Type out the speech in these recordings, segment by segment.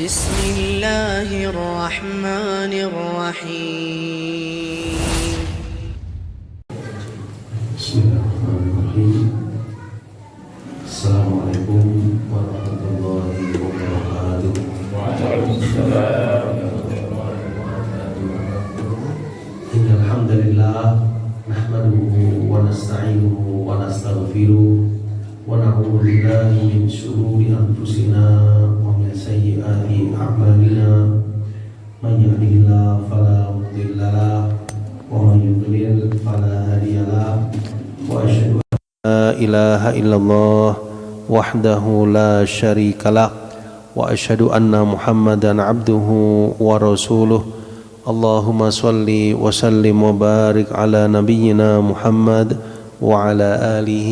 بسم الله الرحمن الرحيم بسم الله الرحمن الرحيم. السلام عليكم ورحمة الله وبركاته. وعليكم السلام ورحمة الله وبركاته. إن الحمد لله نحمده ونستعينه ونستغفره ونعوذ بالله من شرور أنفسنا ومن سيئات أعمالنا. من يهده الله فلا مضل له ومن يضلل فلا هادي له وأشهد أن لا إله إلا الله وحده لا شريك له وأشهد أن محمدا عبده ورسوله. اللهم صل وسلم وبارك على نبينا محمد وعلى آله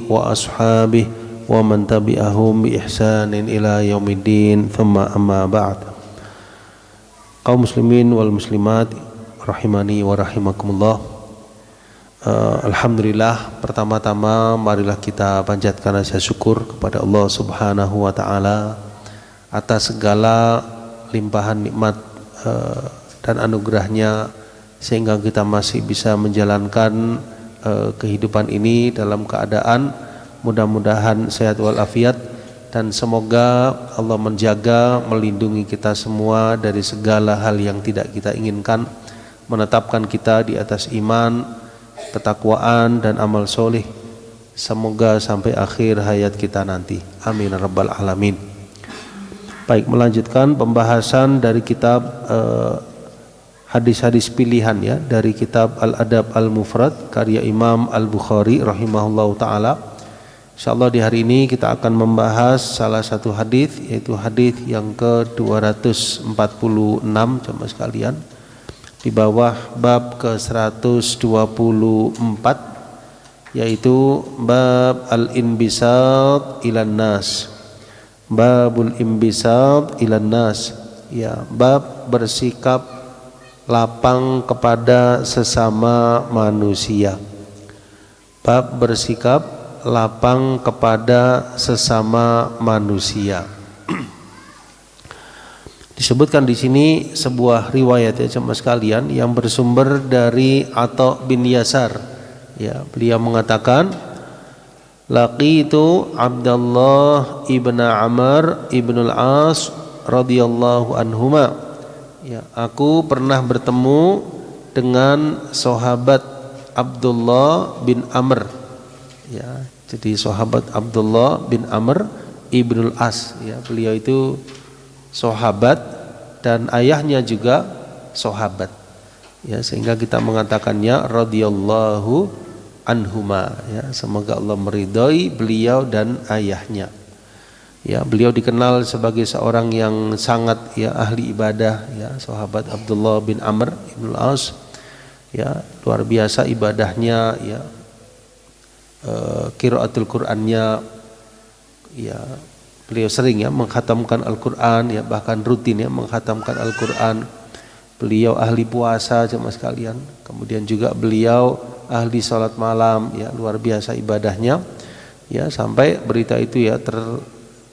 وأصحابه ومن تبعهم بإحسان إلى يوم الدين ثم أما بعد. Kaum muslimin wal muslimat rahimani wa rahimakumullah. Alhamdulillah, pertama-tama marilah kita panjatkan rasa syukur kepada Allah Subhanahu wa taala atas segala limpahan nikmat dan anugerahnya sehingga kita masih bisa menjalankan kehidupan ini dalam keadaan mudah-mudahan sehat walafiat, dan semoga Allah menjaga, melindungi kita semua dari segala hal yang tidak kita inginkan, menetapkan kita di atas iman, ketakwaan dan amal soleh, semoga sampai akhir hayat kita nanti, amin rabbal alamin. Baik, melanjutkan pembahasan dari kitab hadis-hadis pilihan ya, dari kitab Al-Adab Al-Mufrad karya Imam Al-Bukhari rahimahullahu ta'ala. InsyaAllah di hari ini kita akan membahas salah satu hadis, yaitu hadis yang ke-246 jemaah sekalian, di bawah bab ke-124, yaitu bab al-inbisat ilan nas. Babul inbisat ilan nas, ya, bab bersikap lapang kepada sesama manusia. Bab bersikap lapang kepada sesama manusia. Disebutkan di sini sebuah riwayat ya jemaah sekalian yang bersumber dari Atha bin Yasar. Ya, beliau mengatakan, laqitu Abdullah ibn Amr ibn al-As radhiyallahu anhuma. Ya, aku pernah bertemu dengan sahabat Abdullah bin Amr. Ya, jadi sahabat Abdullah bin Amr ibnul As. Ya, beliau itu sahabat dan ayahnya juga sahabat. Ya, sehingga kita mengatakannya radhiyallahu anhuma. Ya, semoga Allah meridhai beliau dan ayahnya. Ya, beliau dikenal sebagai seorang yang sangat ya ahli ibadah ya, sahabat Abdullah bin Amr ibn al-As. Ya, luar biasa ibadahnya ya. Qiraatul Qur'annya ya, beliau sering ya mengkhatamkan Al-Qur'an ya, bahkan rutin ya mengkhatamkan Al-Qur'an. Beliau ahli puasa jemaah sekalian. Kemudian juga beliau ahli salat malam ya, luar biasa ibadahnya. Ya, sampai berita itu ya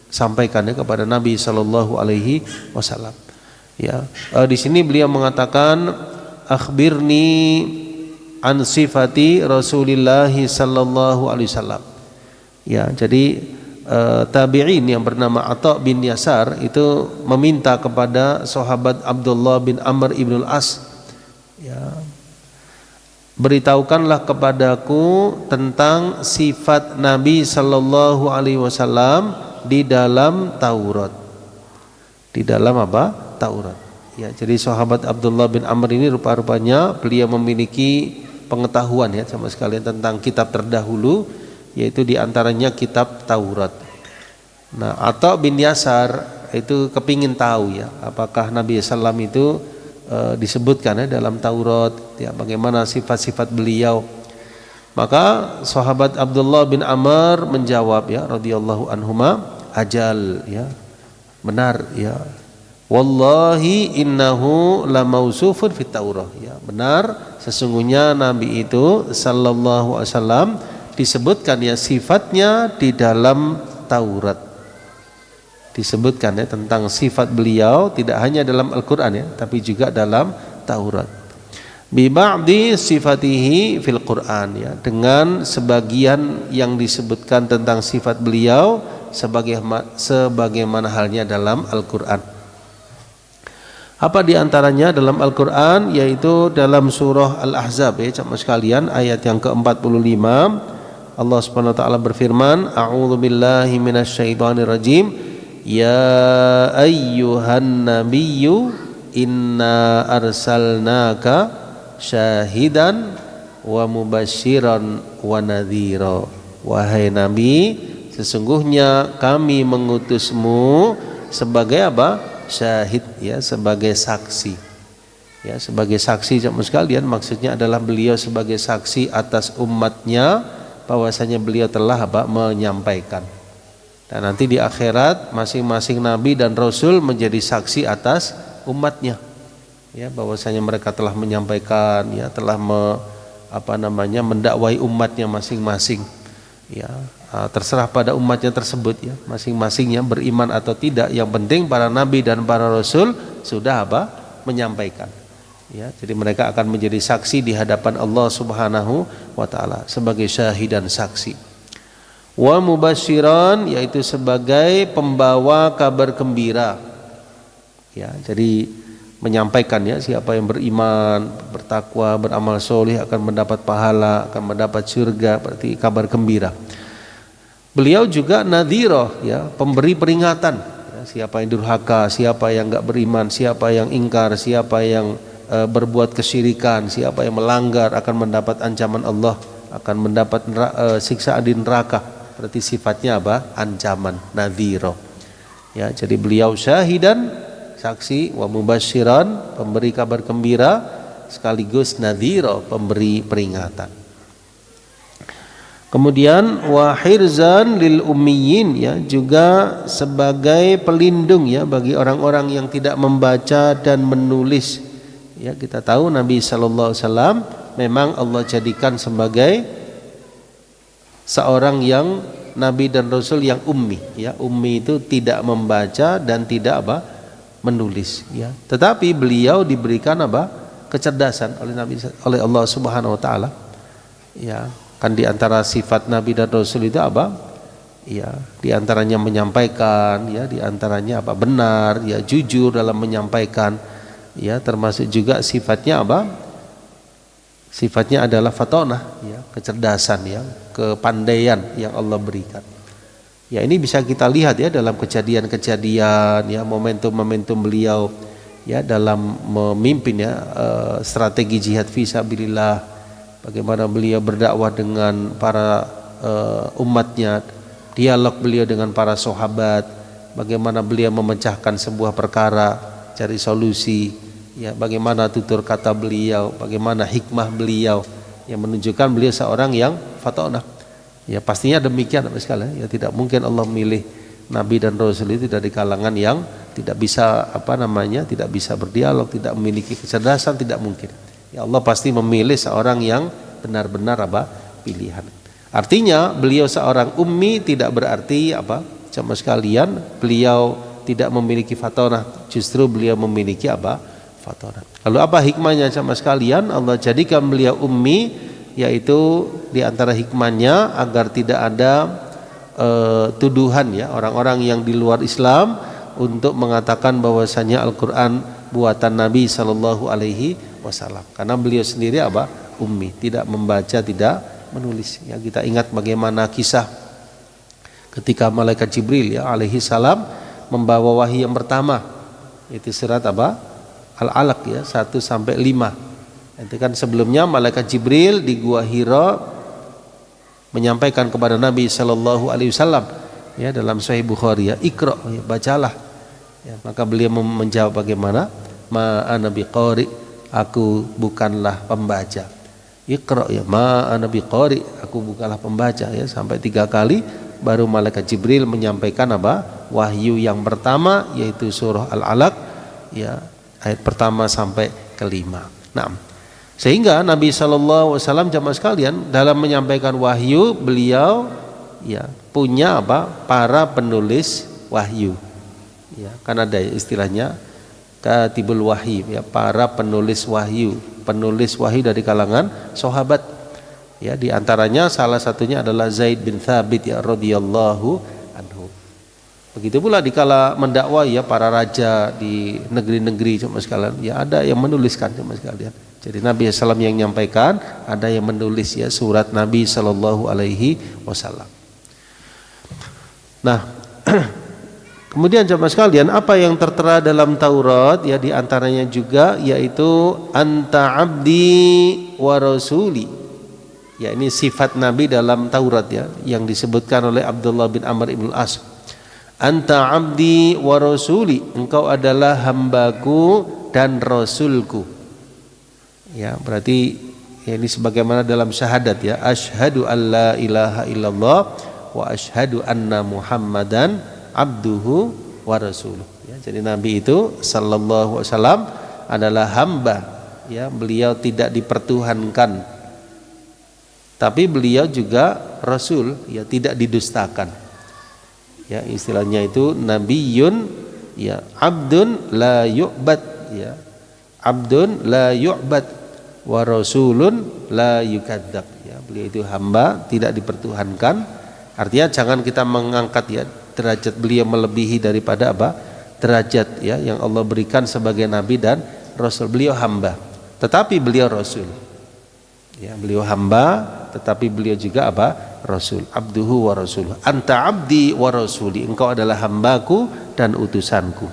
sampaikannya kepada Nabi Sallallahu Alaihi Wasallam. Ya, di sini beliau mengatakan, akhbirni an sifati Rasulillah Sallallahu Alaihi Wasallam. Ya, jadi tabi'in yang bernama Atha bin Yasar itu meminta kepada sahabat Abdullah bin Amr ibn al-As. Ya, beritahukanlah kepadaku tentang sifat Nabi Sallallahu Alaihi Wasallam di dalam Taurat. Di dalam apa? Taurat. Ya, jadi sahabat Abdullah bin Amr ini rupa-rupanya beliau memiliki pengetahuan ya sama sekalian tentang kitab terdahulu, yaitu diantaranya kitab Taurat. Nah, Atha bin Yasar itu kepingin tahu ya, apakah Nabi SAW itu disebutkan ya dalam Taurat ya, bagaimana sifat-sifat beliau. Maka sahabat Abdullah bin Amr menjawab ya radhiyallahu anhuma, ajal ya, benar ya, wallahi innahu lamausufun fit Taurah ya, benar sesungguhnya Nabi itu sallallahu alaihi wasallam disebutkan ya sifatnya di dalam Taurat. disebutkan ya tentang sifat beliau tidak hanya dalam Al-Qur'an ya, tapi juga dalam Taurat. Bi ba'di sifatihi fil Qur'an ya, dengan sebagian yang disebutkan tentang sifat beliau sebagaimana halnya dalam Al-Qur'an. Apa di antaranya dalam Al-Qur'an, yaitu dalam surah Al-Ahzab ya, jamaah sekalian, ayat yang ke-45 Allah Subhanahu wa taala berfirman, a'udzu billahi minasyaitonir rajim, ya ayyuhan nabiyyu inna arsalnaka syahidan wa mubasyiran wa nadhira. Wahai Nabi, sesungguhnya kami mengutusmu sebagai apa? Syahid ya, sebagai saksi. Ya, sebagai saksi jemaah sekalian, maksudnya adalah beliau sebagai saksi atas umatnya bahwasanya beliau telah apa? Menyampaikan. Dan nanti di akhirat masing-masing nabi dan rasul menjadi saksi atas umatnya. Ya, bahwasanya mereka telah menyampaikan ya, telah mendakwai umatnya masing-masing. Ya, terserah pada umatnya tersebut ya, masing-masingnya beriman atau tidak, yang penting para nabi dan para rasul sudah apa? Menyampaikan. Ya, jadi mereka akan menjadi saksi di hadapan Allah Subhanahu wa taala sebagai syahid dan saksi. Wa mubasyiran, yaitu sebagai pembawa kabar gembira. Ya, jadi menyampaikan ya, siapa yang beriman, bertakwa, beramal soleh akan mendapat pahala, akan mendapat surga, berarti kabar gembira. Beliau juga nadhira ya, pemberi peringatan ya, siapa yang durhaka, siapa yang enggak beriman, siapa yang ingkar, siapa yang berbuat kesyirikan, siapa yang melanggar akan mendapat ancaman Allah, akan mendapat siksaan di neraka. Berarti sifatnya apa? Ancaman, nadhira. Ya, jadi beliau syahidan, saksi, wa mubasyiran, pemberi kabar gembira, sekaligus nadhira, pemberi peringatan. Kemudian wa hirzan lil ummiyin ya, juga sebagai pelindung ya bagi orang-orang yang tidak membaca dan menulis. Ya, kita tahu Nabi sallallahu alaihi wasallam memang Allah jadikan sebagai seorang yang nabi dan rasul yang ummi ya. Ummi itu tidak membaca dan tidak apa? Menulis ya. Tetapi beliau diberikan apa? Kecerdasan oleh Allah Subhanahu wa taala. Ya, kan di antara sifat nabi dan rasul itu apa? Ya, di antaranya menyampaikan ya, di antaranya apa? Benar ya, jujur dalam menyampaikan. Ya, termasuk juga sifatnya apa? Sifatnya adalah fatonah ya, kecerdasan ya, kepandaian yang Allah berikan. Ya, ini bisa kita lihat ya dalam kejadian-kejadian ya, momentum-momentum beliau ya dalam memimpin ya strategi jihad fisabilillah, bagaimana beliau berdakwah dengan para umatnya, dialog beliau dengan para sahabat, bagaimana beliau memecahkan sebuah perkara, cari solusi. Ya, bagaimana tutur kata beliau, bagaimana hikmah beliau yang menunjukkan beliau seorang yang fatonah. Ya, pastinya demikian sekali. Ya, tidak mungkin Allah memilih nabi dan rasul itu dari kalangan yang tidak bisa tidak bisa berdialog, tidak memiliki kecerdasan, tidak mungkin. Ya, Allah pasti memilih seorang yang benar-benar pilihan. Artinya beliau seorang ummi tidak berarti jamaah sekalian beliau tidak memiliki fatonah, justru beliau memiliki fatonah. Lalu apa hikmahnya jamaah sekalian? Allah jadikan beliau ummi, yaitu di antara hikmahnya agar tidak ada tuduhan ya orang-orang yang di luar Islam untuk mengatakan bahwasanya Al-Qur'an buatan Nabi sallallahu alaihi wasallam. Karena beliau sendiri ummi, tidak membaca, tidak menulis. Ya, kita ingat bagaimana kisah ketika malaikat Jibril ya alaihi salam membawa wahyu yang pertama, itu surat Al-Alaq ya 1 sampai 5. Itu kan sebelumnya malaikat Jibril di Gua Hira menyampaikan kepada Nabi sallallahu alaihi wasallam ya dalam Sahih Bukhari ya, Iqra ya, bacalah. Ya, maka beliau menjawab bagaimana? Ma ana biqari, aku bukanlah pembaca. Iqra ya, ma ana biqari, aku bukanlah pembaca ya, sampai 3 kali baru malaikat Jibril menyampaikan wahyu yang pertama, yaitu surah Al-Alaq ya, ayat pertama sampai ke-5. Nah, sehingga Nabi sallallahu alaihi wasallam jamaah sekalian dalam menyampaikan wahyu beliau ya punya para penulis wahyu Ya, kan ada istilahnya katibul wahyi, ya, para penulis wahyu dari kalangan sahabat. Ya, di antaranya salah satunya adalah Zaid bin Thabit ya radhiyallahu anhu. Begitu pula dikala mendakwai ya para raja di negeri-negeri cuma sekalian, ya ada yang menuliskan cuma sekalian. Jadi Nabi SAW yang menyampaikan, ada yang menulis ya surat Nabi SAW. Nah, kemudian jemaah sekalian, apa yang tertera dalam Taurat ya di antaranya juga yaitu anta abdi wa rasuli. Ya, ini sifat Nabi dalam Taurat ya yang disebutkan oleh Abdullah bin Amr ibn As. Anta abdi wa rasuli, engkau adalah hambaku dan rasulku. Ya, berarti ya, ini sebagaimana dalam syahadat ya, asyhadu alla ilaha illallah wa asyhadu anna Muhammadan abduhu wa rasuluh. Ya, jadi Nabi itu sallallahu alaihi wasallam adalah hamba, ya, beliau tidak dipertuhankan. Tapi beliau juga rasul, ya, tidak didustakan. Ya, istilahnya itu nabiyun, ya, abdun la yu'bad, ya. Abdun la yu'bad wa rasulun la yukadzab. Ya, beliau itu hamba, tidak dipertuhankan. Artinya jangan kita mengangkat ya derajat beliau melebihi daripada apa? Derajat ya yang Allah berikan sebagai nabi dan rasul. Beliau hamba, tetapi beliau rasul. Ya, beliau hamba tetapi beliau juga apa? Rasul. Abduhu wa rasuluh. Anta abdi wa rasuli. Engkau adalah hambaku dan utusanku.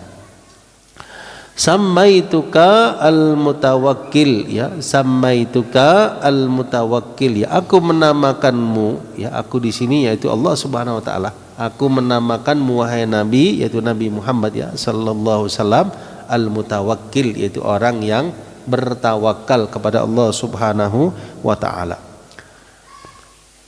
Sammaituka al-mutawakkil, ya. Sammaituka al-mutawakkil, ya. Aku menamakanmu, ya. Aku di sini yaitu Allah Subhanahu wa taala. Aku menamakanmu wahai Nabi, yaitu Nabi Muhammad ya sallallahu alaihi wasallam, al-mutawakkil, yaitu orang yang bertawakal kepada Allah Subhanahu wa taala.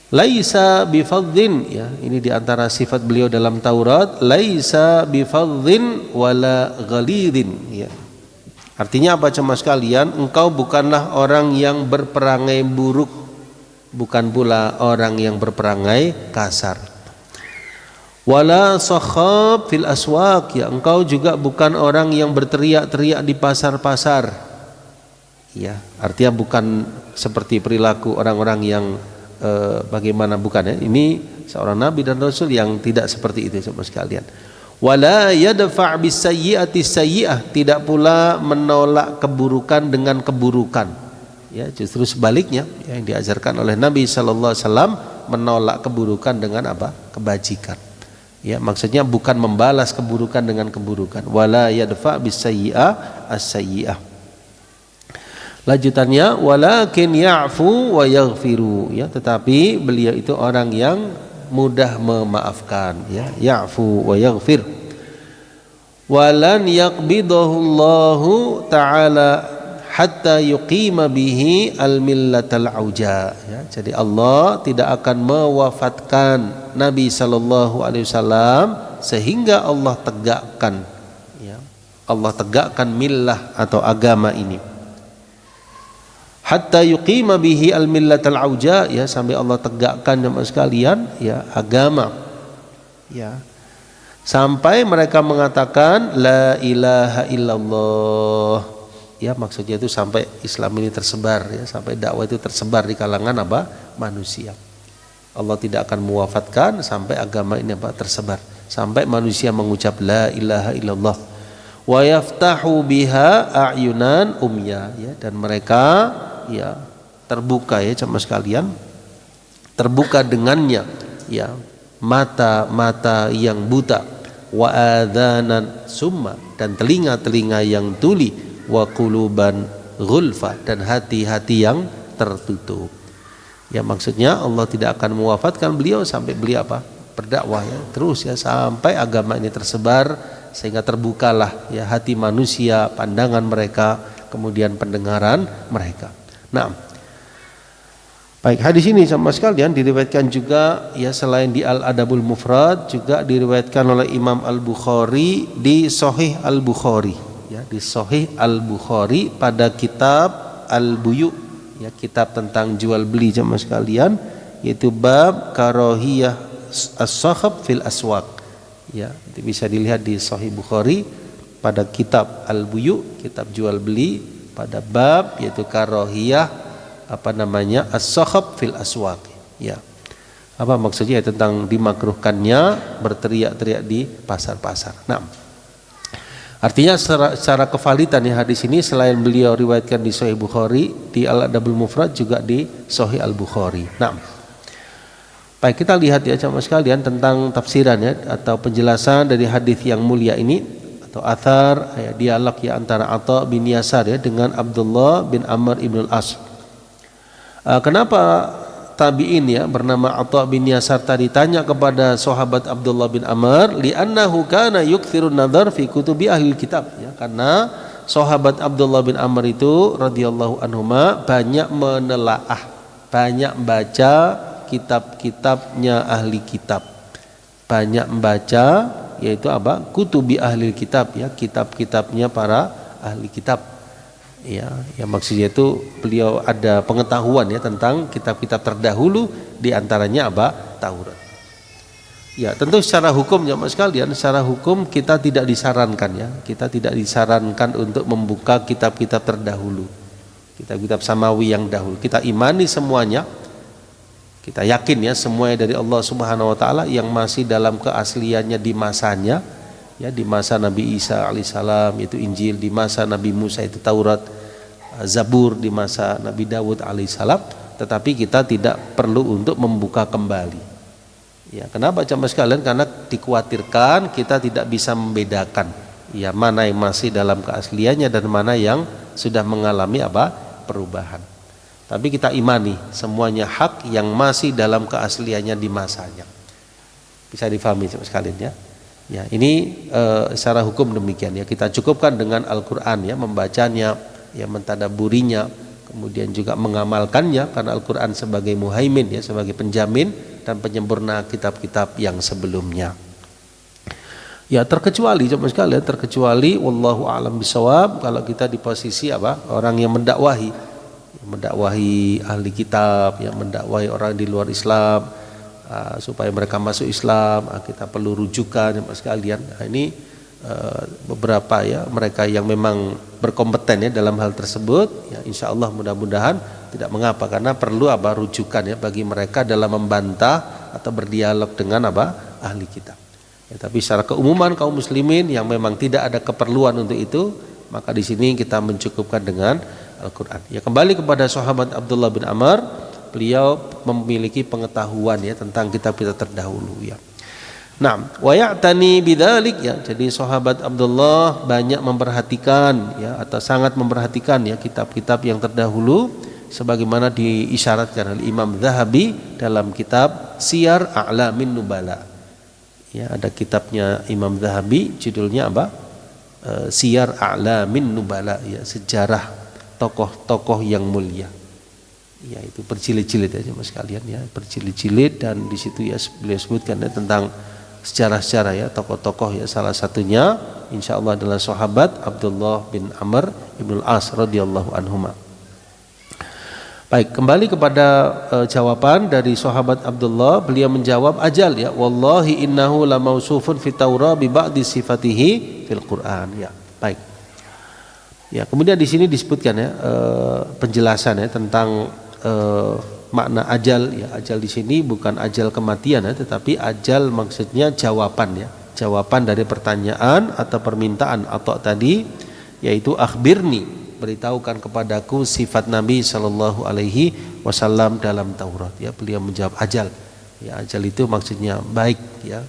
Laisa bifadhin, ya, ini diantara sifat beliau dalam Taurat, laisa bifadhin wala ghalidhin, ya. Artinya apa jemaah sekalian? Engkau bukanlah orang yang berperangai buruk, bukan pula orang yang berperangai kasar. Wala sakhab fil aswaq, ya, engkau juga bukan orang yang berteriak-teriak di pasar-pasar. Ya, artinya bukan seperti perilaku orang-orang yang bagaimana, bukan ya. Ini seorang nabi dan rasul yang tidak seperti itu sama sekalian. Wala yadfa' bis sayyi'ati sayyi'ah, tidak pula menolak keburukan dengan keburukan. Ya, justru sebaliknya yang diajarkan oleh Nabi sallallahu alaihi wasallam, menolak keburukan dengan apa? Kebajikan. Ya, maksudnya bukan membalas keburukan dengan keburukan. Wala yadfa' bis sayyi'ah as-sayyi'ah. Lanjutannya, walakin ya'fu wa yaghfiru, ya, tetapi beliau itu orang yang mudah memaafkan, ya, ya'fu wa yaghfir. Walan yaqbidahu Allahu ta'ala hatta yuqima bihi al-millatal auja, ya. Jadi Allah tidak akan mewafatkan Nabi sallallahu alaihi wasallam sehingga Allah tegakkan, ya, Allah tegakkan millah atau agama ini. Hatta yuqima bihi al-millatal auja, ya, sampai Allah tegakkan jemaah sekalian, ya, agama, ya, sampai mereka mengatakan la ilaha illallah, ya, maksudnya itu sampai Islam ini tersebar, ya, sampai dakwah itu tersebar di kalangan apa? Manusia. Allah tidak akan mewafatkan sampai agama ini apa? Tersebar, sampai manusia mengucap la ilaha illallah. Wa yaftahu biha a'yunan umya, ya, dan mereka, ya, terbuka, ya, jemaah sekalian, terbuka dengannya, ya, mata-mata yang buta, wa adzanan summa, dan telinga-telinga yang tuli, wa quluban ghulfa, dan hati-hati yang tertutup. Ya, maksudnya Allah tidak akan mewafatkan beliau sampai beliau apa? Berdakwah, ya, terus, ya, sampai agama ini tersebar, sehingga terbukalah, ya, hati manusia, pandangan mereka, kemudian pendengaran mereka. Nah, baik, hadis ini sama sekalian diriwayatkan juga, ya, selain di Al-Adabul Mufrad juga diriwayatkan oleh Imam Al-Bukhari di Sahih Al-Bukhari, ya, di Sahih Al-Bukhari pada kitab Al-Buyu, ya, kitab tentang jual beli jemaah sekalian, yaitu bab karahiyah as-sakhab fil aswaq, Ya, bisa dilihat di Sahih Bukhari pada kitab Al-Buyu, kitab jual beli, pada bab yaitu karohiyah as-sakhab fil aswaq. Ya. Apa maksudnya? Tentang dimakruhkannya berteriak-teriak di pasar-pasar. Nah, artinya secara kevalitan ya hadis ini selain beliau riwayatkan di Sahih Bukhari, di Al-Adabul Mufrad, juga di Sahih Al-Bukhari. Nah, baik, kita lihat ya jamaah sekalian tentang tafsiran ya atau penjelasan dari hadis yang mulia ini atau athar ya, dialog ya antara Atha bin Yasar ya dengan Abdullah bin Amr ibn al-As. Kenapa tabi'in ya bernama Atha bin Yasar tadi tanya kepada sahabat Abdullah bin Amr, li'annahu kana yukthirun nadhar fi kutubi ahli kitab ya, karena sahabat Abdullah bin Amr itu radhiyallahu anhuma banyak menelaah, banyak baca kitab-kitabnya ahli kitab, banyak membaca yaitu apa? Kutubi ahli kitab ya, kitab-kitabnya para ahli kitab. Ya, yang maksudnya itu beliau ada pengetahuan ya tentang kitab-kitab terdahulu, di antaranya apa? Taurat. Ya, tentu secara hukum jamaah sekalian, secara hukum kita tidak disarankan ya, kita tidak disarankan untuk membuka kitab-kitab terdahulu, kitab-kitab samawi yang dahulu. Kita imani semuanya. Kita yakin ya semuanya dari Allah Subhanahu wa taala yang masih dalam keasliannya di masanya ya, di masa Nabi Isa alaihissalam itu Injil, di masa Nabi Musa itu Taurat, Zabur di masa Nabi Dawud alaihissalam, tetapi kita tidak perlu untuk membuka kembali. Ya, kenapa jamaah sekalian? Karena dikhawatirkan kita tidak bisa membedakan ya mana yang masih dalam keasliannya dan mana yang sudah mengalami apa? Perubahan. Tapi kita imani semuanya hak yang masih dalam keasliannya di masanya. Bisa difahami sekalian ya. Ya, ini secara hukum demikian ya. Kita cukupkan dengan Al-Qur'an ya, membacanya, ya mentadaburinya, kemudian juga mengamalkannya, karena Al-Qur'an sebagai muhaimin ya, sebagai penjamin dan penyempurna kitab-kitab yang sebelumnya. Ya, terkecuali sekalian, terkecuali wallahu a'lam bishawab, kalau kita di posisi apa? Orang yang mendakwahi ahli kitab, yang mendakwahi orang di luar Islam supaya mereka masuk Islam, kita perlu rujukan ya sekalian. Nah, ini beberapa ya mereka yang memang berkompeten ya dalam hal tersebut ya, insya Allah mudah-mudahan tidak mengapa, karena perlu apa? Rujukan ya bagi mereka dalam membantah atau berdialog dengan apa? Ahli kitab. Ya, tapi secara keumuman kaum muslimin yang memang tidak ada keperluan untuk itu, maka di sini kita mencukupkan dengan Al-Quran. Ya, kembali kepada sahabat Abdullah bin Amr, beliau memiliki pengetahuan ya tentang kitab-kitab terdahulu ya. Nah, wa ya'tani bidzalik ya. Jadi sahabat Abdullah banyak memperhatikan ya atau sangat memperhatikan ya kitab-kitab yang terdahulu sebagaimana diisyaratkan oleh Imam Zahabi dalam kitab Siyar A'lamin Nubala. Ya, ada kitabnya Imam Zahabi judulnya apa? Siyar A'lamin Nubala ya, sejarah tokoh-tokoh yang mulia. Ya, itu berjilid-jilid ya jemaah sekalian ya, berjilid-jilid, dan di situ ya beliau sebutkan ya tentang sejarah-sejarah ya tokoh-tokoh ya, salah satunya insyaallah adalah sahabat Abdullah bin Amr ibn al-As radhiyallahu anhuma. Baik, kembali kepada jawaban dari sahabat Abdullah, beliau menjawab ajal ya, wallahi innahu la mausufun fi Taurah bi ba'di sifatihi fil Quran ya. Baik. Ya, kemudian di sini disebutkan ya penjelasan ya tentang makna ajal ya. Ajal di sini bukan ajal kematian ya, tetapi ajal maksudnya jawaban ya. Jawaban dari pertanyaan atau permintaan atau tadi, yaitu akhbirni, beritahukan kepadaku sifat Nabi sallallahu alaihi wasallam dalam Taurat ya. Beliau menjawab ajal. Ya, ajal itu maksudnya baik ya.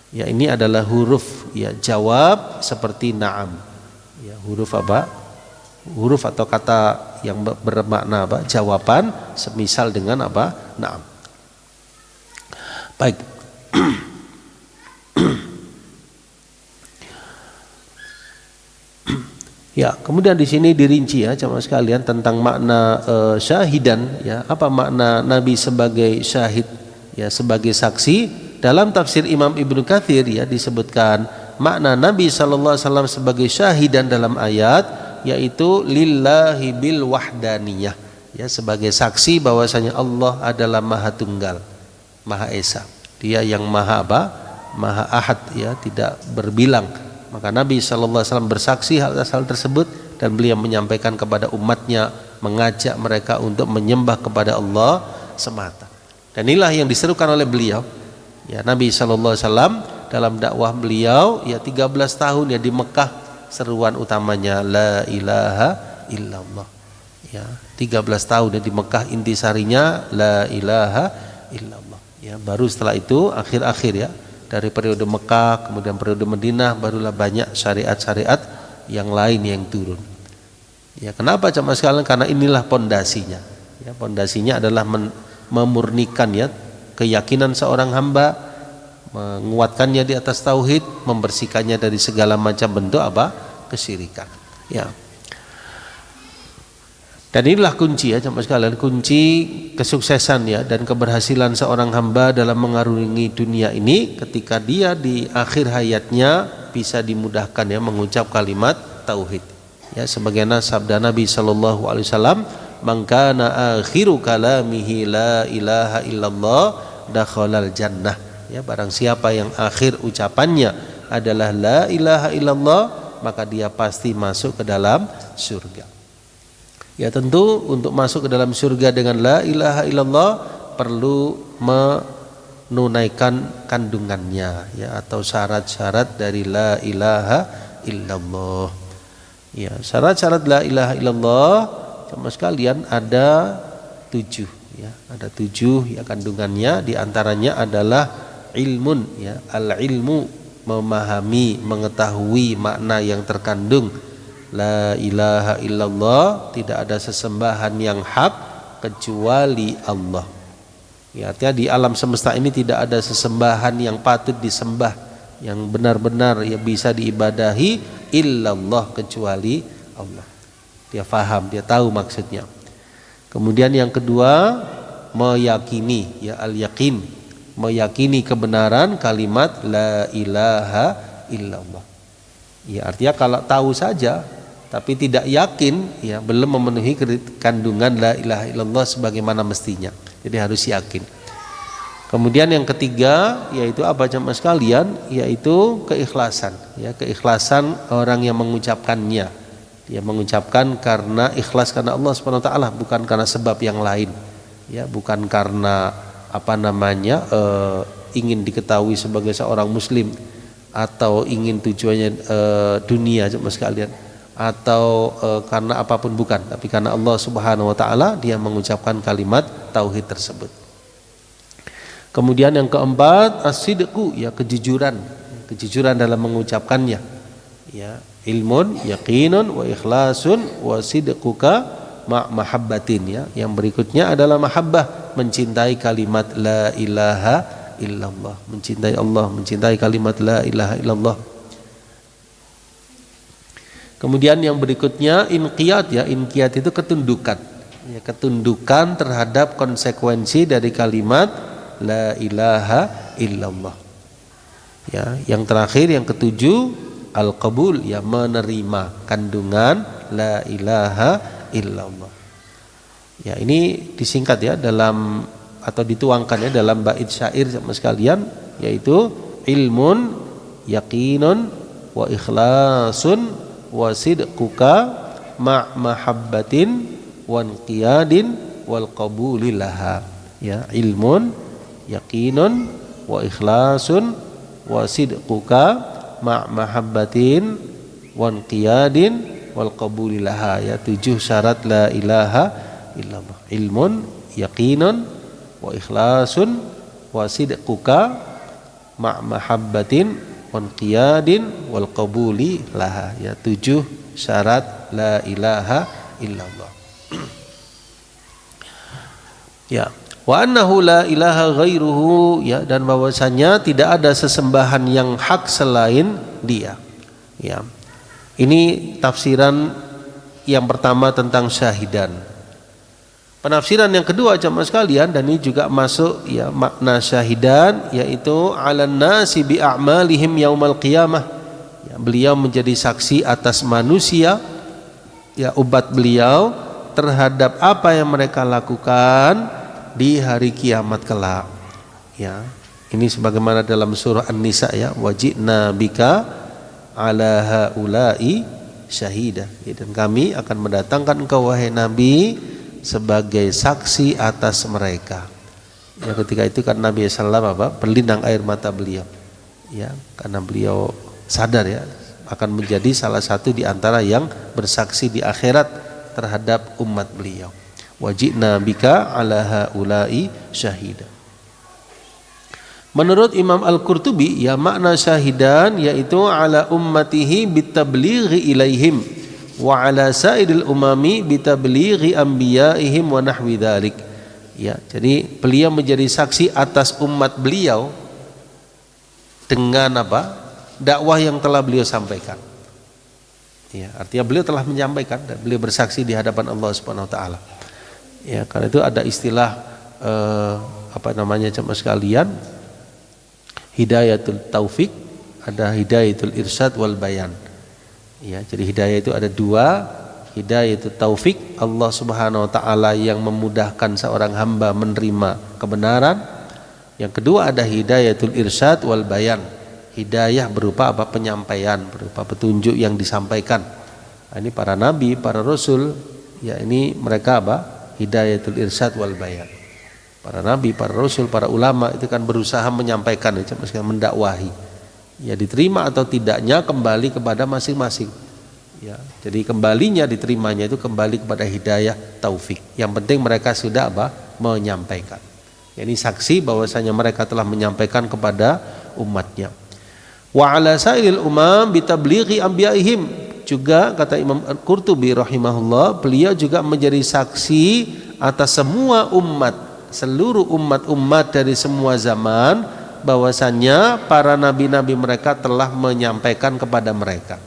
Ya, ini adalah huruf ya jawab seperti na'am. Ya, huruf apa? Huruf atau kata yang bermakna apa? Jawaban, semisal dengan apa? Na'am. Baik. Ya, kemudian di sini dirinci ya jemaah sekalian tentang makna syahidan ya. Apa makna Nabi sebagai syahid ya, sebagai saksi? Dalam tafsir Imam Ibnu Katsir ya disebutkan makna Nabi sallallahu alaihi wasallam sebagai syahidan dalam ayat yaitu lillahi bil wahdaniyah ya, sebagai saksi bahwasanya Allah adalah Maha Tunggal, Maha Esa. Dia yang maha apa? Maha Ahad, ya, tidak berbilang. Maka Nabi SAW bersaksi hal tersebut dan beliau menyampaikan kepada umatnya, mengajak mereka untuk menyembah kepada Allah semata. Dan inilah yang diserukan oleh beliau, ya, Nabi SAW dalam dakwah beliau, ya, 13 tahun ya di Mekah, seruan utamanya la ilaha illallah, ya, 13 tahun ya di Mekah, intisarinya la ilaha illallah, ya. Baru setelah itu akhir-akhir, ya, dari periode Mekah kemudian periode Madinah, barulah banyak syariat-syariat yang lain yang turun. Ya, kenapa jamaah sekalian? Karena inilah pondasinya. Ya, pondasinya adalah memurnikan, ya, keyakinan seorang hamba, menguatkannya di atas tauhid, membersihkannya dari segala macam bentuk kesyirikan. Ya. Dan inilah kunci, ya jemaah sekalian, kunci kesuksesan, ya, dan keberhasilan seorang hamba dalam mengarungi dunia ini ketika dia di akhir hayatnya bisa dimudahkan, ya, mengucap kalimat tauhid. Ya, sebagaimana sabda Nabi sallallahu alaihi wasallam, "Man kana akhiru kalamihi la ilaha illallah dakhalal jannah." Ya, barang siapa yang akhir ucapannya adalah la ilaha illallah, maka dia pasti masuk ke dalam surga. Ya, tentu untuk masuk ke dalam surga dengan la ilaha illallah perlu menunaikan kandungannya, ya, atau syarat-syarat dari la ilaha illallah. Ya, syarat-syarat la ilaha illallah sama sekalian ada 7, ya, ada 7, ya, kandungannya. Di antaranya adalah ilmun, ya, al ilmu, memahami, mengetahui makna yang terkandung la ilaha illallah, tidak ada sesembahan yang hak kecuali Allah. Ya, artinya di alam semesta ini tidak ada sesembahan yang patut disembah, yang benar-benar, ya, bisa diibadahi illallah, kecuali Allah. Dia faham, dia tahu maksudnya. Kemudian yang kedua, meyakini, ya, al yakin, meyakini kebenaran kalimat la ilaha illallah. Ya, artinya kalau tahu saja tapi tidak yakin, ya, belum memenuhi kandungan la ilaha illallah sebagaimana mestinya. Jadi harus yakin. Kemudian yang ketiga, yaitu apa jemaah sekalian? Yaitu keikhlasan, ya, keikhlasan orang yang mengucapkannya. Dia mengucapkan karena ikhlas karena Allah Subhanahu wa taala, bukan karena sebab yang lain. Ya, bukan karena ingin diketahui sebagai seorang muslim, atau ingin tujuannya dunia jemaah sekalian, atau karena apapun, bukan, tapi karena Allah Subhanahu wa taala dia mengucapkan kalimat tauhid tersebut. Kemudian yang keempat, as-sidqu, ya, kejujuran dalam mengucapkannya. Ya, ilmun, yaqinun, wa ikhlasun, wa sidquka mahabbatin, ya. Yang berikutnya adalah mahabbah, mencintai kalimat la ilaha illallah, mencintai Allah, mencintai kalimat la ilaha illallah. Kemudian yang berikutnya inqiyad, ya, inqiyad itu ketundukan, ya, ketundukan terhadap konsekuensi dari kalimat la ilaha illallah. Ya, yang terakhir, yang ketujuh, al-qabul, ya, menerima kandungan la ilaha illallah. Ya, ini disingkat, ya, dalam atau dituangkan, ya, dalam bait syair sama sekalian, yaitu ilmun, yaqinun, wa ikhlasun, wa sidquka mahabbatin, wa inqiyadin, wal qabuli laha. Ya, ilmun, yaqinun, wa ikhlasun, wa sidquka mahabbatin, wa inqiyadin, wal qabuli laha. Ya, 7 syarat la ilaha illallah. Ilmun, yaqinun, wa ikhlasun, wa sidquka mahabbatin, wa inqiyadin, wal qabuli laha. Ya, 7 syarat la ilaha illallah. Ya, wa annahu la ilaha ghairuhu, ya, dan bahwasanya tidak ada sesembahan yang hak selain dia. Ya, ini tafsiran yang pertama tentang syahidan. Penafsiran yang kedua jemaah sekalian, dan ini juga masuk, ya, makna syahidan, yaitu alan nasi bi a'malihim yaumal qiyamah. Ya, beliau menjadi saksi atas manusia, ya, umat beliau terhadap apa yang mereka lakukan di hari kiamat kelak. Ya, Ini sebagaimana dalam surah An-Nisa ya, wajibna bika ala haula'i syahida. Dan kami akan mendatangkan engkau wahai Nabi sebagai saksi atas mereka. Ya, ketika itu kan Nabi SAW berlinang air mata beliau. Ya, karena beliau sadar ya akan menjadi salah satu di antara yang bersaksi di akhirat terhadap umat beliau. Wajibna bika ala haula'i syahida. Menurut Imam Al-Qurtubi ya makna syahidan yaitu ala ummatihi bitablighi ilaihim wa ala sairil umami bitablighi anbiyaihim wa nahwi dzalik. Ya, jadi beliau menjadi saksi atas umat beliau dengan apa? Dakwah yang telah beliau sampaikan. Ya, artinya beliau telah menyampaikan dan beliau bersaksi di hadapan Allah Subhanahu wa taala. Ya, karena itu ada istilah jemaah sekalian, hidayatul taufik, ada hidayatul irsyad wal bayan. Ya, jadi hidayah itu ada dua, hidayatul taufik Allah Subhanahu wa taala yang memudahkan seorang hamba menerima kebenaran. Yang kedua ada hidayatul irsyad wal bayan. Hidayah berupa apa? Penyampaian, berupa petunjuk yang disampaikan. Nah, ini para nabi, para rasul, ya ini mereka apa? Hidayatul irsyad wal bayan. Para nabi, para rasul, para ulama itu kan berusaha menyampaikan, mendakwahi. Ya diterima atau tidaknya kembali kepada masing-masing. Ya, jadi kembalinya diterimanya itu kembali kepada hidayah taufik. Yang penting mereka sudah apa? Menyampaikan. Ya, ini saksi bahwasanya mereka telah menyampaikan kepada umatnya. Wa ala sairil umam bitablighi anbiyaihim. Juga kata Imam Al-Qurtubi rahimahullah, beliau juga menjadi saksi atas semua umat, seluruh umat-umat dari semua zaman, bahwasannya para nabi-nabi mereka telah menyampaikan kepada mereka.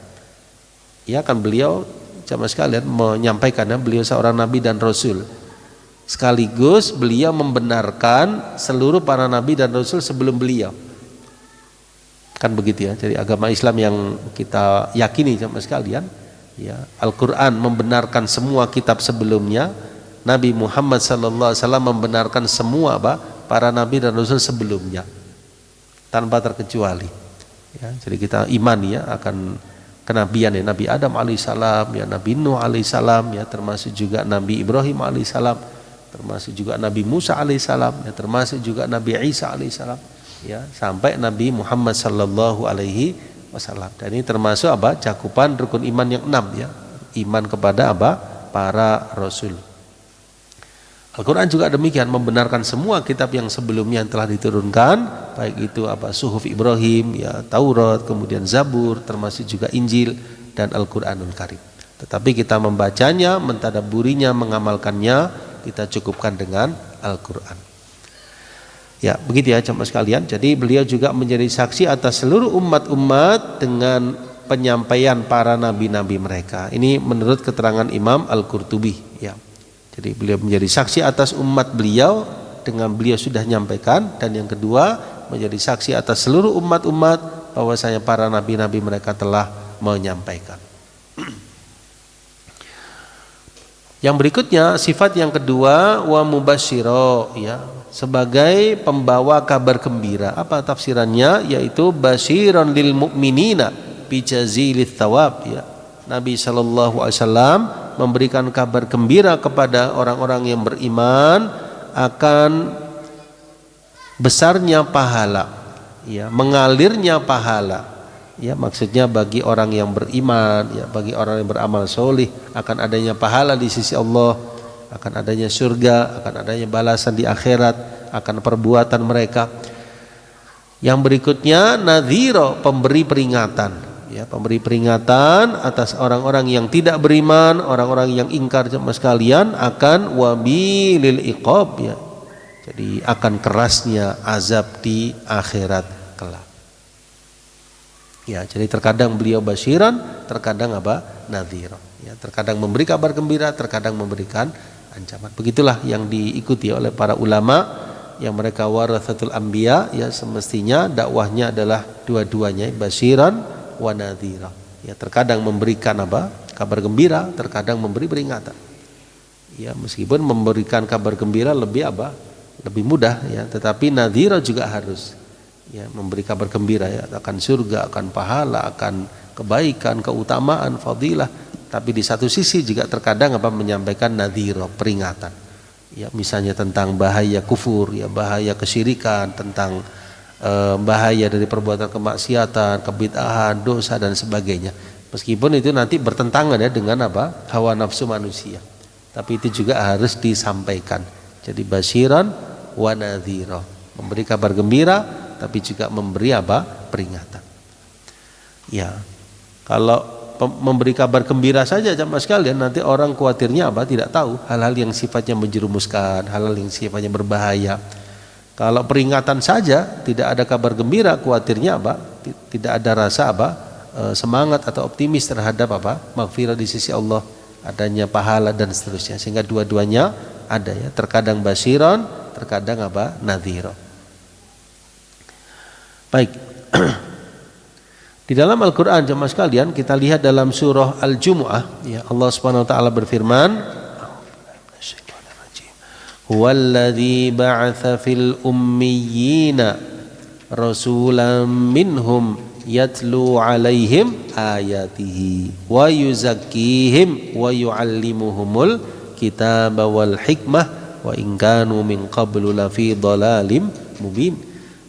Ya kan beliau jamaah sekalian menyampaikannya, beliau seorang nabi dan rasul. Sekaligus beliau membenarkan seluruh para nabi dan rasul sebelum beliau. Kan begitu ya. Jadi agama Islam yang kita yakini jamaah sekalian, ya, Al-Qur'an membenarkan semua kitab sebelumnya. Nabi Muhammad sallallahu alaihi wasallam membenarkan semua para nabi dan rasul sebelumnya tanpa terkecuali. Ya, jadi kita iman ya akan kenabian ya Nabi Adam alaihissalam, ya Nabi Nuh alaihissalam, ya termasuk juga Nabi Ibrahim alaihissalam, termasuk juga Nabi Musa alaihissalam, ya termasuk juga Nabi Isa alaihissalam, ya sampai Nabi Muhammad sallallahu alaihi wasallam. Dan ini termasuk cakupan rukun iman yang 6 ya, iman kepada para rasul. Al-Quran juga demikian membenarkan semua kitab yang sebelumnya yang telah diturunkan, baik itu Suhuf Ibrahim, ya Taurat, kemudian Zabur, termasuk juga Injil dan Al-Quranul Karim. Tetapi kita membacanya, mentadabburinya, mengamalkannya, kita cukupkan dengan Al-Quran. Ya begitu ya jemaah sekalian. Jadi beliau juga menjadi saksi atas seluruh umat-umat dengan penyampaian para nabi-nabi mereka. Ini menurut keterangan Imam Al-Qurtubi ya. Jadi beliau menjadi saksi atas umat beliau dengan beliau sudah menyampaikan, dan yang kedua menjadi saksi atas seluruh umat-umat bahwasanya para nabi-nabi mereka telah menyampaikan. Yang berikutnya sifat yang kedua wa mubasyiro ya, sebagai pembawa kabar gembira. Apa tafsirannya? Yaitu basyiron lil mu'minina bi jazilith thawab ya. Nabi sallallahu alaihi wasallam memberikan kabar gembira kepada orang-orang yang beriman akan besarnya pahala, ya, mengalirnya pahala, ya, maksudnya bagi orang yang beriman, ya, bagi orang yang beramal solih akan adanya pahala di sisi Allah, akan adanya surga, akan adanya balasan di akhirat akan perbuatan mereka. Yang berikutnya nadhiro, pemberi peringatan. Ya, pemberi peringatan atas orang-orang yang tidak beriman, orang-orang yang ingkar jemaah sekalian akan wabilil iqab ya. Jadi akan kerasnya azab di akhirat kelak. Ya, jadi terkadang beliau basyiran, terkadang nadhira. Ya, terkadang memberi kabar gembira, terkadang memberikan ancaman. Begitulah yang diikuti oleh para ulama yang mereka warathatul anbiya ya, semestinya dakwahnya adalah dua-duanya, basyiran wa nadhira. Ya, terkadang memberikan kabar gembira, terkadang memberi peringatan. Ya, meskipun memberikan kabar gembira lebih lebih mudah ya, tetapi nadhira juga harus. ya, memberi kabar gembira ya, akan surga, akan pahala, akan kebaikan, keutamaan, fadilah. Tapi di satu sisi juga terkadang menyampaikan nadhira, peringatan. Ya, misalnya tentang bahaya kufur, ya, bahaya kesyirikan, tentang bahaya dari perbuatan kemaksiatan, kebid'ahan, dosa dan sebagainya. Meskipun itu nanti bertentangan ya dengan hawa nafsu manusia. Tapi itu juga harus disampaikan. Jadi basyiran wa nadhira, memberi kabar gembira tapi juga memberi peringatan. Ya. Kalau memberi kabar gembira saja jamaah sekalian, nanti orang khawatirnya tidak tahu hal-hal yang sifatnya menjerumuskan, hal-hal yang sifatnya berbahaya. Kalau peringatan saja tidak ada kabar gembira, khawatirnya tidak ada rasa semangat atau optimis terhadap maghfirah di sisi Allah, adanya pahala dan seterusnya. Sehingga dua-duanya ada ya, terkadang basyiran, terkadang nadhira. Baik. Di dalam Al-Qur'an jemaah sekalian, kita lihat dalam surah Al-Jumu'ah ya, Allah Subhanahu wa taala berfirman, Huwallazi ba'atsa fil ummiyina rasulan minhum yatlu 'alaihim ayatihi wa yuzakkihim wa yu'allimuhumul kitaba wal hikmah wa in kanu min qablu lafi dhalalim mubin.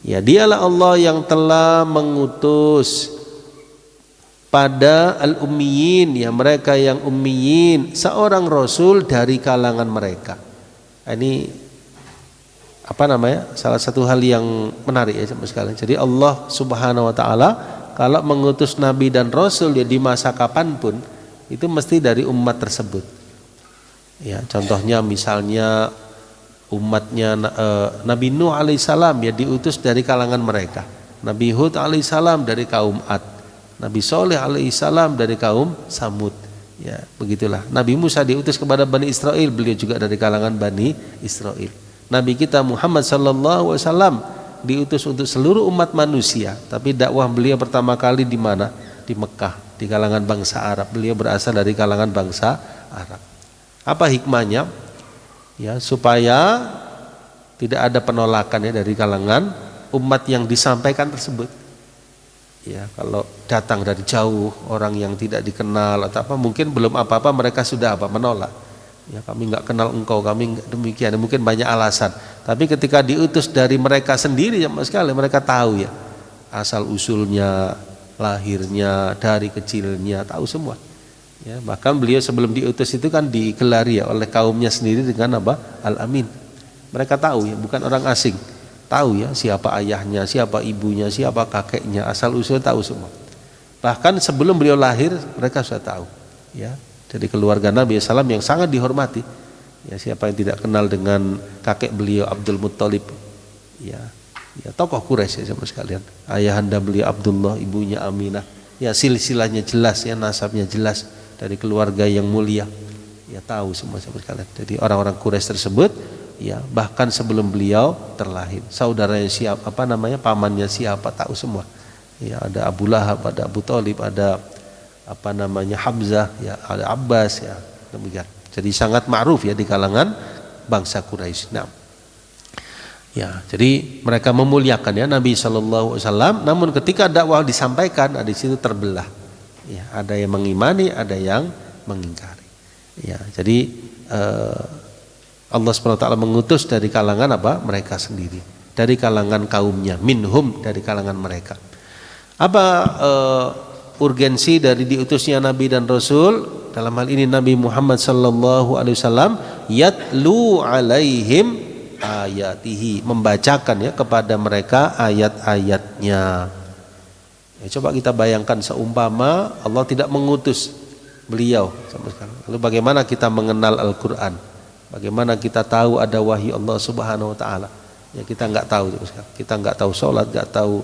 Ya, dialah Allah yang telah mengutus pada al-ummiyin, ya, mereka yang ummiyin, seorang rasul dari kalangan mereka. Ini salah satu hal yang menarik ya sekalian. Jadi Allah Subhanahu wa taala kalau mengutus nabi dan rasul ya di masa kapanpun itu mesti dari umat tersebut. Ya, contohnya misalnya umatnya Nabi Nuh alaihissalam ya diutus dari kalangan mereka. Nabi Hud alaihissalam dari kaum Ad. Nabi Soleh alaihissalam dari kaum Samud. Ya, begitulah. Nabi Musa diutus kepada Bani Israel, beliau juga dari kalangan Bani Israel. Nabi kita Muhammad sallallahu alaihi wasallam diutus untuk seluruh umat manusia, tapi dakwah beliau pertama kali di mana? Di Mekah, di kalangan bangsa Arab. Beliau berasal dari kalangan bangsa Arab. Apa hikmahnya? Ya, supaya tidak ada penolakan ya dari kalangan umat yang disampaikan tersebut. Ya, kalau datang dari jauh orang yang tidak dikenal atau mungkin belum apa-apa mereka sudah menolak. Ya, kami nggak kenal engkau, kami nggak demikian, mungkin banyak alasan. Tapi ketika diutus dari mereka sendiri, sekali mereka tahu ya asal usulnya, lahirnya, dari kecilnya, tahu semua. Ya, bahkan beliau sebelum diutus itu kan digelari ya oleh kaumnya sendiri dengan Al-Amin. Mereka tahu ya, bukan orang asing. Tahu ya siapa ayahnya, siapa ibunya, siapa kakeknya, asal usul tahu semua. Bahkan sebelum beliau lahir mereka sudah tahu. Ya, dari keluarga Nabi SAW yang sangat dihormati. Ya, siapa yang tidak kenal dengan kakek beliau Abdul Muttalib? Ya, tokoh Quraisy ya sama sekalian. Ayahanda beliau Abdullah, ibunya Aminah. Ya, silsilahnya jelas ya, nasabnya jelas dari keluarga yang mulia. Ya, tahu semua sama sekalian. Jadi orang-orang Quraisy tersebut ya, bahkan sebelum beliau terlahir, saudaranya siapa, pamannya siapa, tahu semua. Ya, ada Abu Lahab, ada Abu Thalib, ada Hamzah, ya, ada Abbas, ya, demikian. Jadi sangat ma'ruf ya di kalangan bangsa Quraisy. Nah, ya, jadi mereka memuliakan ya Nabi Shallallahu Alaihi Wasallam. Namun ketika dakwah disampaikan, di situ terbelah. Ya, ada yang mengimani, ada yang mengingkari. Ya, jadi Allah SWT mengutus dari kalangan mereka sendiri, dari kalangan kaumnya, minhum, dari kalangan mereka. Apa urgensi dari diutusnya Nabi dan Rasul? Dalam hal ini Nabi Muhammad sallallahu alaihi wasallam yatlu alaihim ayatihi, membacakan ya kepada mereka ayat-ayatnya. Ya, coba kita bayangkan seumpama Allah tidak mengutus beliau sama sekali. Lalu bagaimana kita mengenal Al-Qur'an? Bagaimana kita tahu ada wahyu Allah Subhanahu wa taala? Ya, kita enggak tahu. Kita enggak tahu salat, enggak tahu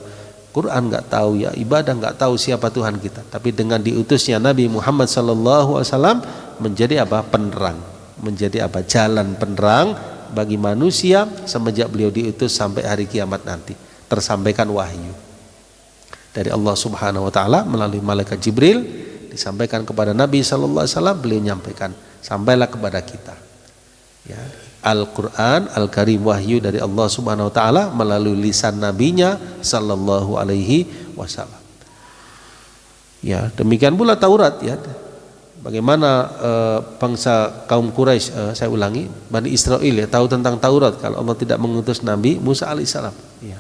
Quran, enggak tahu ya ibadah, enggak tahu siapa Tuhan kita. Tapi dengan diutusnya Nabi Muhammad sallallahu alaihi wasallam menjadi penerang, menjadi jalan penerang bagi manusia semenjak beliau diutus sampai hari kiamat nanti. Tersampaikan wahyu dari Allah Subhanahu wa taala melalui malaikat Jibril, disampaikan kepada Nabi sallallahu alaihi wasallam, beliau menyampaikan, sampailah kepada kita. Ya, Al-Quran Al-Karim, wahyu dari Allah Subhanahu wa Ta'ala melalui lisan nabinya sallallahu alaihi wasallam. Ya, demikian pula Taurat ya. Bagaimana bangsa kaum Quraisy, saya ulangi, Bani Israel ya, tahu tentang Taurat kalau Allah tidak mengutus Nabi Musa alaihissalam. Ya.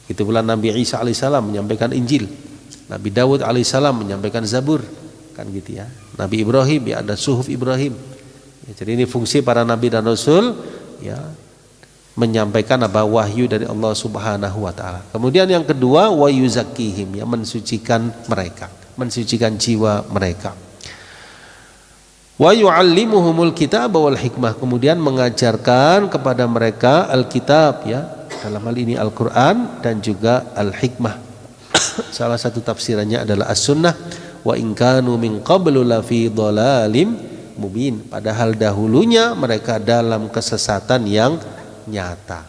Begitu pula Nabi Isa alaihissalam menyampaikan Injil, Nabi Dawud alaihissalam menyampaikan Zabur, kan gitu ya. Nabi Ibrahim ya ada Suhuf Ibrahim. Ya, jadi ini fungsi para nabi dan rasul ya, menyampaikan apa wahyu dari Allah Subhanahu wa Ta'ala. Kemudian yang kedua, wa yuzakkihim ya, mensucikan mereka, mensucikan jiwa mereka. Wa yu'allimuhumul kitab wal hikmah, kemudian mengajarkan kepada mereka Alkitab ya, dalam hal ini Al-Qur'an dan juga Al-Hikmah. Salah satu tafsirannya adalah As-Sunnah, wa in kanu min qablu lafi dhalalim mubin, padahal dahulunya mereka dalam kesesatan yang nyata.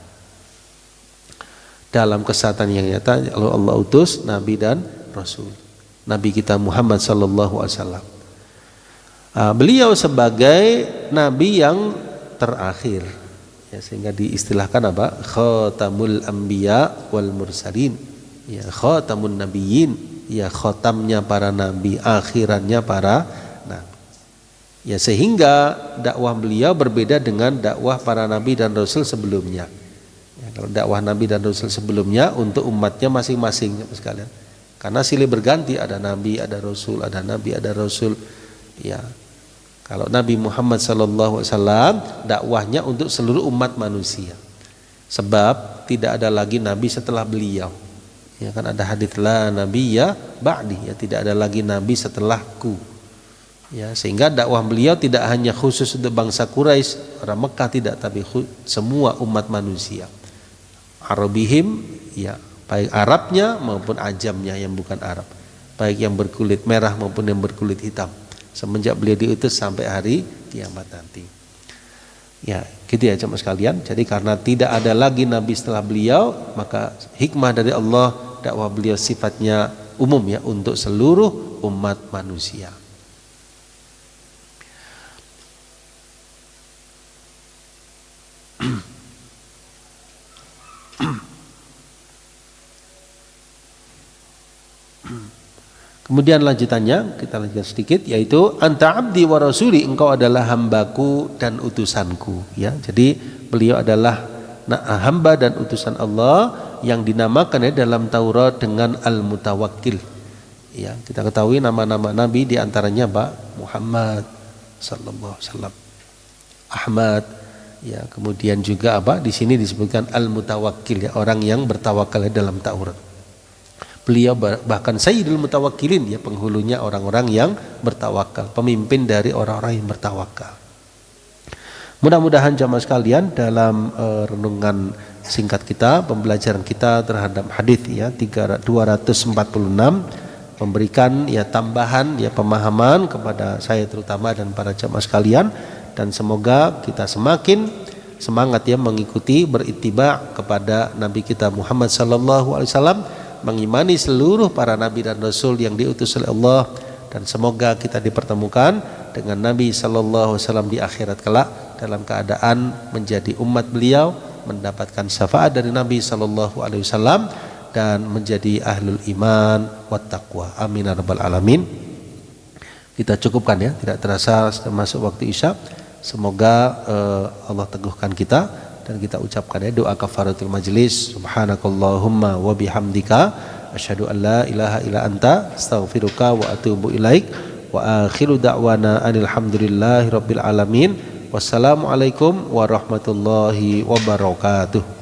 Dalam kesesatan yang nyata lalu Allah utus nabi dan rasul, Nabi kita Muhammad sallallahu alaihi wasallam. Beliau sebagai nabi yang terakhir ya, sehingga diistilahkan apa? Khatamul anbiya wal mursalin. Ya, khatamun nabiyyin, ya khatamnya para nabi, akhirannya para nabi. Ya, sehingga dakwah beliau berbeda dengan dakwah para nabi dan rasul sebelumnya. Ya, kalau dakwah nabi dan rasul sebelumnya untuk umatnya masing-masing sekalian. Karena silih berganti, ada nabi, ada rasul, ada nabi, ada rasul. Ya. Kalau Nabi Muhammad SAW dakwahnya untuk seluruh umat manusia. Sebab tidak ada lagi nabi setelah beliau. Ya kan ada hadits la nabiyya ba'di, ya tidak ada lagi nabi setelahku. Ya, sehingga dakwah beliau tidak hanya khusus untuk bangsa Quraisy, orang Mekah tidak, tapi semua umat manusia. Arabihim, ya, baik Arabnya maupun Ajamnya yang bukan Arab, baik yang berkulit merah maupun yang berkulit hitam. Semenjak beliau diutus sampai hari kiamat nanti. Ya, gitu ya jemaah sekalian. Jadi karena tidak ada lagi nabi setelah beliau, maka hikmah dari Allah dakwah beliau sifatnya umum ya untuk seluruh umat manusia. Kemudian lanjutannya kita lanjutkan sedikit, yaitu anta abdi wa rasuli, engkau adalah hambaku dan utusanku ya. Jadi beliau adalah hamba dan utusan Allah yang dinamakan ya dalam Taurat dengan Al-Mutawakkil ya. Kita ketahui nama-nama nabi diantaranya Muhammad sallallahu alaihi wasallam, Ahmad ya, kemudian juga di sini disebutkan Al-Mutawakkil ya, orang yang bertawakal dalam Taurat. Beliau bahkan Sayyidul Mutawakkilin ya, penghulunya orang-orang yang bertawakal, pemimpin dari orang-orang yang bertawakal. Mudah-mudahan jamaah sekalian dalam renungan singkat kita, pembelajaran kita terhadap hadis ya 246 memberikan ya tambahan ya pemahaman kepada saya terutama dan para jamaah sekalian, dan semoga kita semakin semangat ya mengikuti berittiba kepada Nabi kita Muhammad sallallahu alaihi wasallam, mengimani seluruh para nabi dan rasul yang diutus oleh Allah, dan semoga kita dipertemukan dengan Nabi sallallahu alaihi wasallam di akhirat kelak dalam keadaan menjadi umat beliau, mendapatkan syafaat dari Nabi sallallahu alaihi wasallam dan menjadi ahlul iman wat taqwa. Amin ya rabbal alamin. Kita cukupkan ya, tidak terasa sudah masuk waktu Isya. Semoga Allah teguhkan kita dan kita ucapkan ya doa kafaratul majlis. Subhanakallahumma wa bihamdika asyhadu an la ilaha illa anta astaghfiruka wa atubu ilaik wa akhiru da'wana alhamdulillahi rabbil alamin. Wassalamualaikum warahmatullahi wabarakatuh.